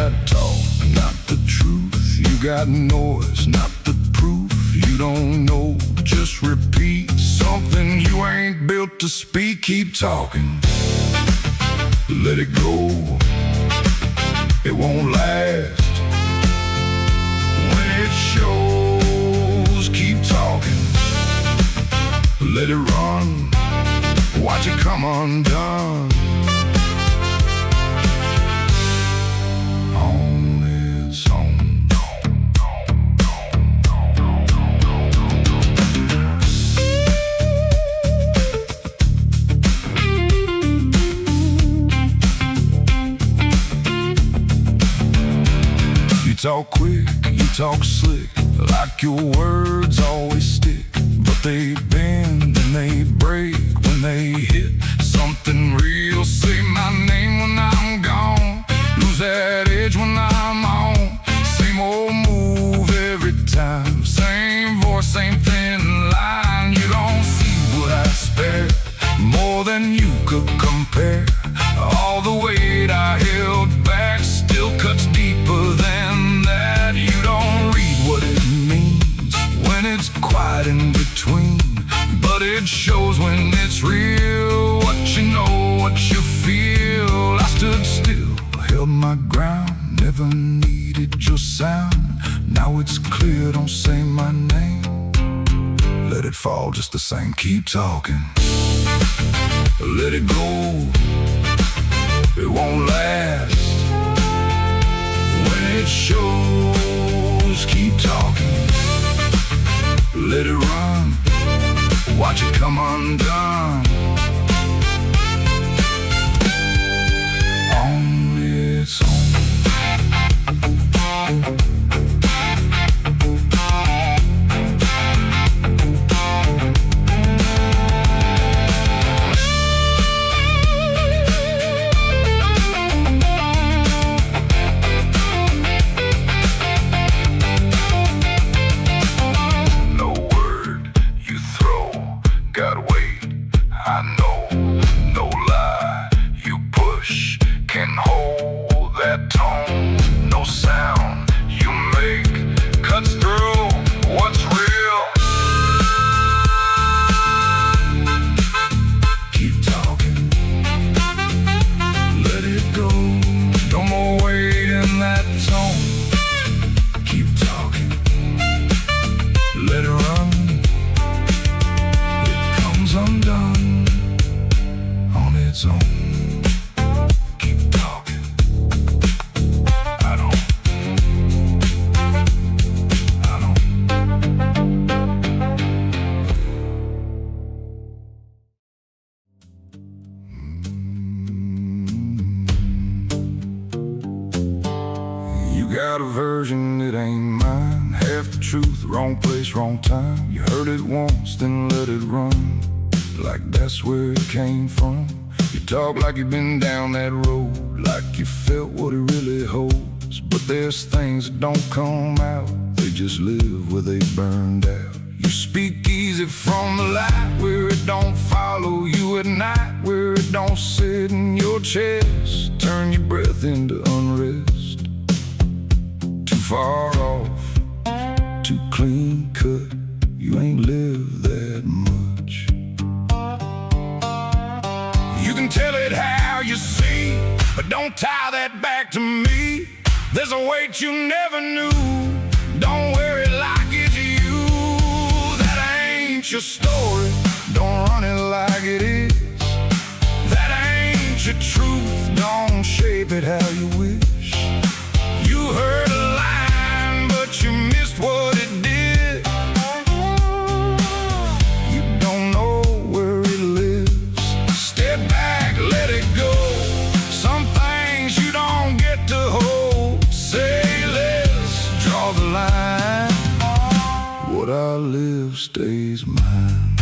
got talk, not the truth. You got noise, not the proof. You don't know, just repeat something you ain't built to speak. Keep talking, let it go. It won't last when it shows. Keep talking, let it run. Watch it come undone. On its own. You talk quick, you talk slick, like your words always stick. But they bend and they break when they hit something real. Say my name when I'm gone, lose that edge when I'm on. Same old move every time, same voice, same thin line. You don't see what I spare, more than you could compare. All the weight I held back still cuts deeper than that. You don't read what it means when it's quiet in between, but it shows when it's real. What you know, what you feel. I stood still, held my ground, never needed your sound. Now it's clear, don't say my name, let it fall just the same. Keep talking, let it go. It won't last when it shows. Keep talking, let it run. Watch it come undone. On its own. Got a version that ain't mine. Half the truth, wrong place, wrong time. You heard it once, then let it run, like that's where it came from. You talk like you've been down that road, like you felt what it really holds. But there's things that don't come out, they just live where they burned out. You speak easy from the light, where it don't follow you at night, where it don't sit in your chest, turn your breath into unrest. Far off, too clean cut, you ain't lived that much. You can tell it how you see, but don't tie that back to me. There's a weight you never knew, don't wear it like it's you. That ain't your story, don't run it like it is. That ain't your truth, don't shape it how you wish. You heard a line, but you missed what it did. You don't know where it lives. Step back, let it go. Some things you don't get to hold. Say let's draw the line. What I live stays mine.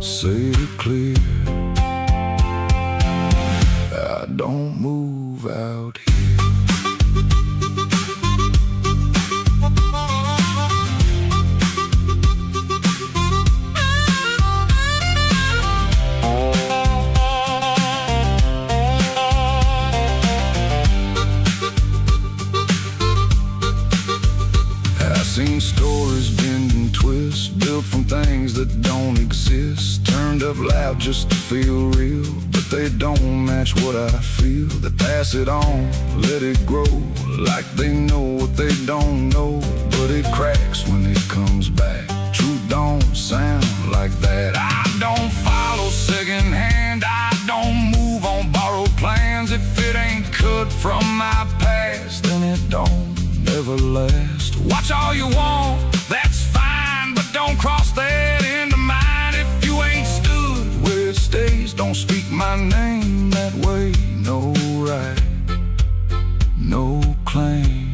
Say it clear, I don't move out here. up loud just to feel real, but they don't match what I feel. They pass it on, let it grow, like they know what they don't know. But it cracks when it comes back. Truth don't sound like that. I don't follow secondhand, I don't move on borrowed plans. If it ain't cut from my past, then it don't ever last. Watch all you want, that's fine, but don't cross that into mine. If you ain't stood where it stays, don't speak my name that way. No right, no claim.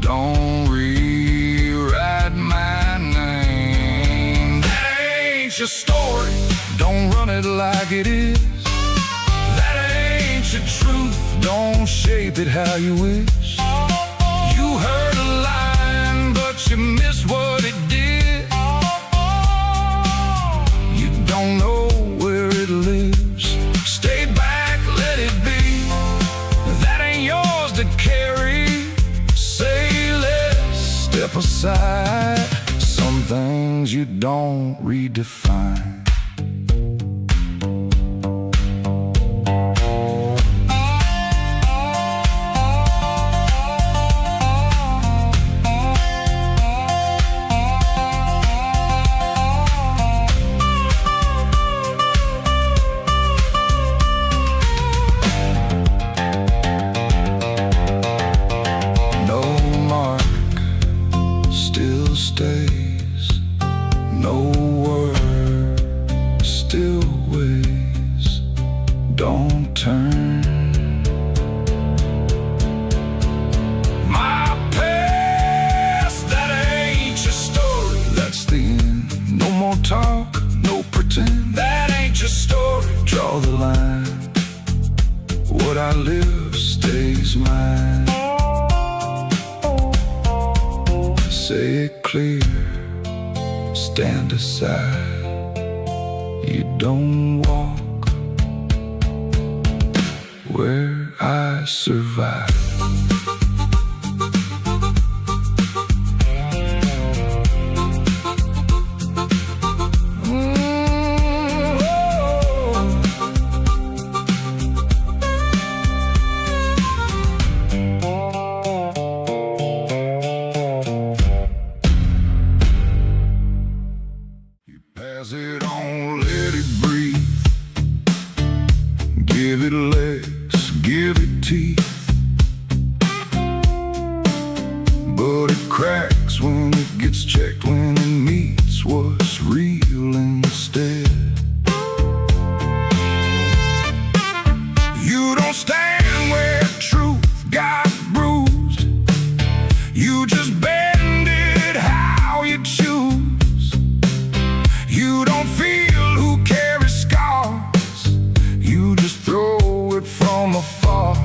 Don't rewrite my name. That ain't your story, don't run it like it is. That ain't your truth, don't shape it how you wish. You heard a line, but you missed what it did. You don't know where it lives. Stay back, let it be. That ain't yours to carry. Say less, step aside. Some things you don't redefine. No word still weighs, don't turn. My past, that ain't your story, that's the end. No more talk, no pretend, that ain't your story. Draw the line, what I live stays mine. Say it clear, stand aside. You don't walk where I survive. Pass it on, let it breathe. Give it legs, give it teeth. But it cracks when it gets checked, when it meets what's real instead. You don't stand where truth got bruised. You just bend it how you choose. You don't feel who carries scars. You just throw it from afar.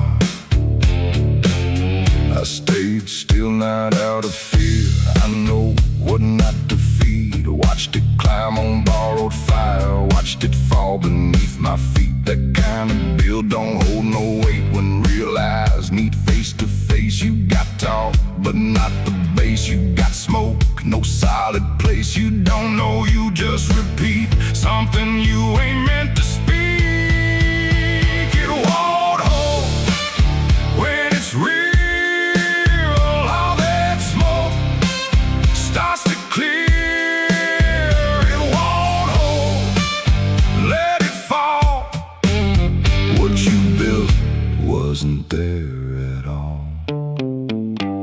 I stayed still, not out of fear. I know what not to feed. Watched it climb on borrowed fire. Watched it fall beneath my feet. That kind of build don't hold no weight when real eyes meet face to face. You got talk, but not the base. You got smoke, no solid place. You don't know, you just repeat something you ain't meant to speak. It won't hold when it's real. All that smoke starts to clear. It won't hold, let it fall. What you built wasn't there at all.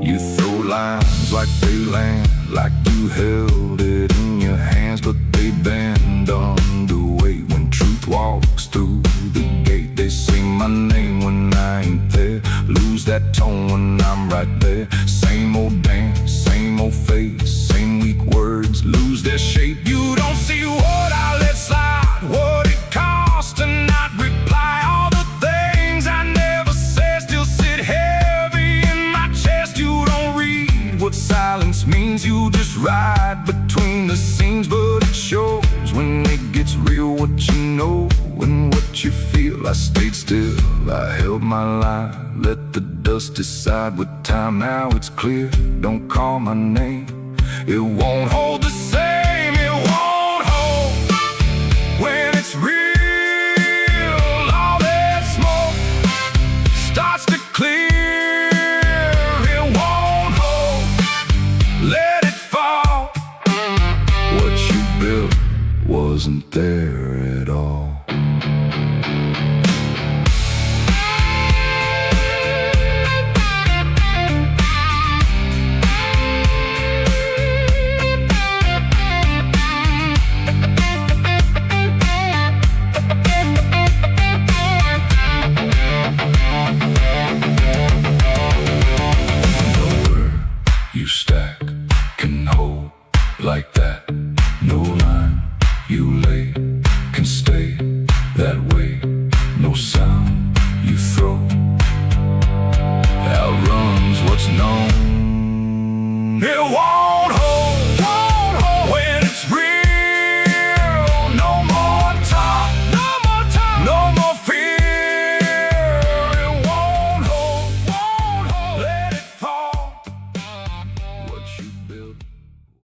You throw lines like they land, like you held it in your hands, but they bend under weight when truth walks through the gate. They sing my name when I ain't there, lose that tone when I'm right there. Same old dance, same old face, same weak words lose their shape. You don't see what I let slide, what it cost to not reply. All the things I never said still sit heavy in my chest. You don't read what silence means, you just ride between the scenes. But it shows when it gets real, what you know and what you feel. I stayed still, I held my line, let the dust decide with time. Now it's clear, don't call my name. It won't hold the same, it won't hold Milwaukee.